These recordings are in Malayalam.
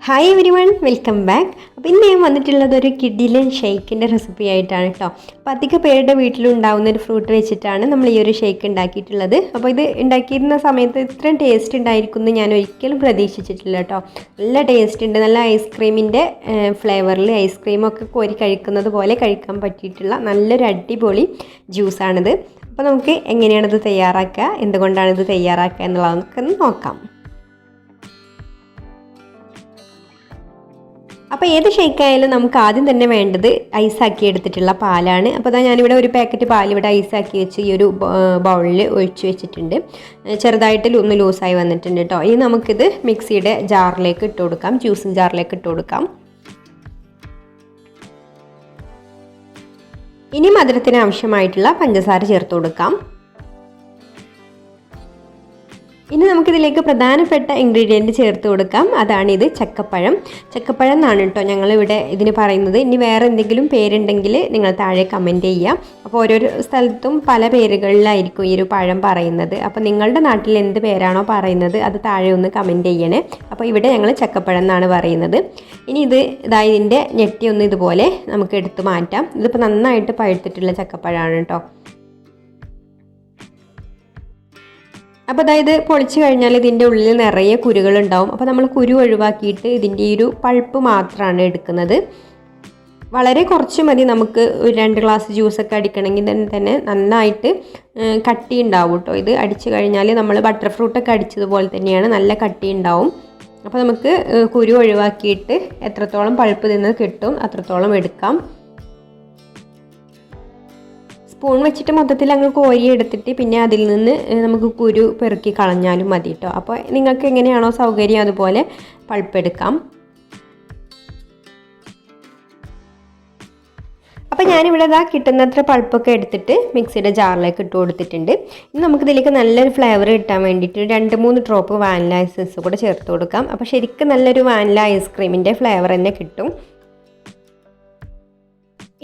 Hi every one, welcome back. അപ്പോൾ ഇന്ന് ഞാൻ വന്നിട്ടുള്ളത് ഒരു കിഡിലൻ ഷേക്കിൻ്റെ റെസിപ്പി ആയിട്ടാണ് കേട്ടോ. അപ്പോൾ അധികം പേരുടെ വീട്ടിലുണ്ടാവുന്ന ഒരു ഫ്രൂട്ട് വെച്ചിട്ടാണ് നമ്മൾ ഈ ഒരു ഷേക്ക് ഉണ്ടാക്കിയിട്ടുള്ളത്. അപ്പോൾ ഇത് ഉണ്ടാക്കിയിരുന്ന സമയത്ത് ഇത്രയും ടേസ്റ്റ് ഉണ്ടായിരിക്കും എന്ന് ഞാൻ ഒരിക്കലും പ്രതീക്ഷിച്ചിട്ടില്ല കേട്ടോ. നല്ല ടേസ്റ്റ് ഉണ്ട്, നല്ല ഐസ്ക്രീമിൻ്റെ ഫ്ലേവറിൽ ഐസ്ക്രീമൊക്കെ കോരി കഴിക്കുന്നത് പോലെ കഴിക്കാൻ പറ്റിയിട്ടുള്ള നല്ലൊരു അടിപൊളി ജ്യൂസാണിത്. അപ്പോൾ നമുക്ക് എങ്ങനെയാണിത് തയ്യാറാക്കുക, എന്തുകൊണ്ടാണിത് തയ്യാറാക്കുക എന്നുള്ളതൊക്കെ ഒന്ന് നോക്കാം. അപ്പോൾ ഏത് ഷേക്കായാലും നമുക്ക് ആദ്യം തന്നെ വേണ്ടത് ഐസാക്കി എടുത്തിട്ടുള്ള പാലാണ്. അപ്പോൾ അതാ ഞാനിവിടെ ഒരു പാക്കറ്റ് പാൽ ഇവിടെ ഐസാക്കി വെച്ച് ഈ ഒരു ബൗളിൽ ഒഴിച്ച് വെച്ചിട്ടുണ്ട്. ചെറുതായിട്ട് ഒന്ന് ലൂസായി വന്നിട്ടുണ്ട് കേട്ടോ. ഇനി നമുക്കിത് മിക്സിയുടെ ജാറിലേക്ക് ഇട്ട് കൊടുക്കാം, ജ്യൂസിൻ ജാറിലേക്ക് ഇട്ട് കൊടുക്കാം. ഇനി മധുരത്തിന് ആവശ്യമായിട്ടുള്ള പഞ്ചസാര ചേർത്ത് കൊടുക്കാം. ഇനി നമുക്കിതിലേക്ക് പ്രധാനപ്പെട്ട ഇൻഗ്രീഡിയൻറ്റ് ചേർത്ത് കൊടുക്കാം. അതാണിത്, ചക്കപ്പഴം. ചക്കപ്പഴം എന്നാണ് കേട്ടോ ഞങ്ങളിവിടെ ഇതിന് പറയുന്നത്. ഇനി വേറെ എന്തെങ്കിലും പേരുണ്ടെങ്കിൽ നിങ്ങൾ താഴെ കമൻറ്റ് ചെയ്യുക. അപ്പോൾ ഓരോരോ സ്ഥലത്തും പല പേരുകളിലായിരിക്കും ഈ ഒരു പഴം പറയുന്നത്. അപ്പോൾ നിങ്ങളുടെ നാട്ടിൽ എന്ത് പേരാണോ പറയുന്നത് അത് താഴെ ഒന്ന് കമൻറ്റ് ചെയ്യണേ. അപ്പോൾ ഇവിടെ ഞങ്ങൾ ചക്കപ്പഴം എന്നാണ് പറയുന്നത്. ഇനി ഇതിൻ്റെ ഞെട്ടി ഒന്ന് ഇതുപോലെ നമുക്ക് എടുത്ത് മാറ്റാം. ഇതിപ്പോൾ നന്നായിട്ട് പഴുത്തിട്ടുള്ള ചക്കപ്പഴമാണ് കേട്ടോ. അപ്പോൾ അതായത് പൊളിച്ച് കഴിഞ്ഞാൽ ഇതിൻ്റെ ഉള്ളിൽ നിറയെ കുരുകളുണ്ടാവും. അപ്പോൾ നമ്മൾ കുരു ഒഴിവാക്കിയിട്ട് ഇതിൻ്റെ ഈ ഒരു പൾപ്പ് മാത്രമാണ് എടുക്കുന്നത്. വളരെ കുറച്ച് മതി, നമുക്ക് ഒരു 2 ഗ്ലാസ് ജ്യൂസൊക്കെ അടിക്കണമെങ്കിൽ തന്നെ നന്നായിട്ട് കട്ടി ഉണ്ടാവും കേട്ടോ. ഇത് അടിച്ച് കഴിഞ്ഞാൽ നമ്മൾ ബട്ടർ ഫ്രൂട്ടൊക്കെ അടിച്ചതുപോലെ തന്നെയാണ്, നല്ല കട്ടി ഉണ്ടാവും. അപ്പോൾ നമുക്ക് കുരു ഒഴിവാക്കിയിട്ട് എത്രത്തോളം പൾപ്പ് നിന്ന് കിട്ടും അത്രത്തോളം എടുക്കാം. സ്പൂൺ വെച്ചിട്ട് മൊത്തത്തിൽ അങ്ങ് കോരി എടുത്തിട്ട് പിന്നെ അതിൽ നിന്ന് നമുക്ക് കുരു പെറുക്കി കളഞ്ഞാലും മതി കേട്ടോ. അപ്പോൾ നിങ്ങൾക്ക് എങ്ങനെയാണോ സൗകര്യം അതുപോലെ പൾപ്പെടുക്കാം. അപ്പോൾ ഞാനിവിടെ കിട്ടുന്നത്ര പൾപ്പൊക്കെ എടുത്തിട്ട് മിക്സിയുടെ ജാറിലേക്ക് ഇട്ട് കൊടുത്തിട്ടുണ്ട്. ഇനി നമുക്കിതിലേക്ക് നല്ലൊരു ഫ്ലേവർ കിട്ടാൻ വേണ്ടിയിട്ട് 2-3 ഡ്രോപ്പ് വാനില എസൻസ് കൂടെ ചേർത്ത് കൊടുക്കാം. അപ്പോൾ ശരിക്കും നല്ലൊരു വാനില ഐസ്ക്രീമിൻ്റെ ഫ്ലേവർ തന്നെ കിട്ടും.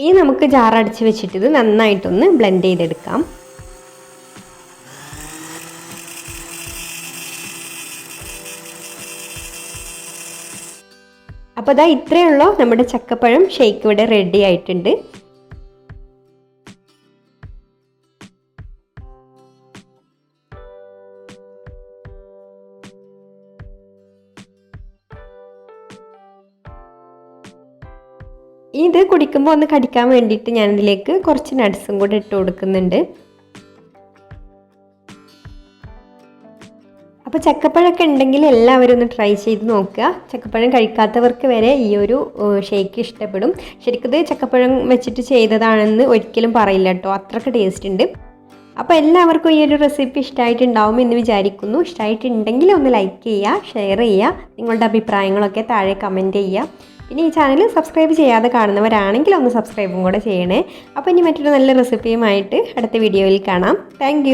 ഇനി നമുക്ക് ജാർ അടിച്ച് വെച്ചിട്ട് ഇത് നന്നായിട്ടൊന്ന് ബ്ലെൻഡ് ചെയ്തെടുക്കാം. അപ്പോൾ അതാ ഇത്രയേ ഉള്ളൂ, നമ്മുടെ ചക്കപ്പഴം ഷേക്ക് ഇവിടെ റെഡി ആയിട്ടുണ്ട്. ഇത് കുടിക്കുമ്പോൾ ഒന്ന് കടിക്കാൻ വേണ്ടിയിട്ട് ഞാനിതിലേക്ക് കുറച്ച് നട്ട്സും കൂടെ ഇട്ട് കൊടുക്കുന്നുണ്ട്. അപ്പോൾ ചക്കപ്പഴമൊക്കെ ഉണ്ടെങ്കിൽ എല്ലാവരും ഒന്ന് ട്രൈ ചെയ്ത് നോക്കുക. ചക്കപ്പഴം കഴിക്കാത്തവർക്ക് വരെ ഈ ഒരു ഷേക്ക് ഇഷ്ടപ്പെടും. ശരിക്കും ഇത് ചക്കപ്പഴം വെച്ചിട്ട് ചെയ്തതാണെന്ന് ഒരിക്കലും പറയില്ല കേട്ടോ, അത്രയ്ക്ക് ടേസ്റ്റ് ഉണ്ട്. അപ്പോൾ എല്ലാവർക്കും ഈ ഒരു റെസിപ്പി ഇഷ്ടമായിട്ടുണ്ടാവും എന്ന് വിചാരിക്കുന്നു. ഇഷ്ടമായിട്ടുണ്ടെങ്കിൽ ഒന്ന് ലൈക്ക് ചെയ്യുക, ഷെയർ ചെയ്യുക, നിങ്ങളുടെ അഭിപ്രായങ്ങളൊക്കെ താഴെ കമൻറ്റ് ചെയ്യുക. പിന്നെ ഈ ചാനൽ സബ്സ്ക്രൈബ് ചെയ്യാതെ കാണുന്നവരാണെങ്കിൽ ഒന്ന് സബ്സ്ക്രൈബും കൂടെ ചെയ്യണേ. അപ്പോൾ ഇനി മറ്റൊരു നല്ല റെസിപ്പിയുമായിട്ട് അടുത്ത വീഡിയോയിൽ കാണാം. താങ്ക്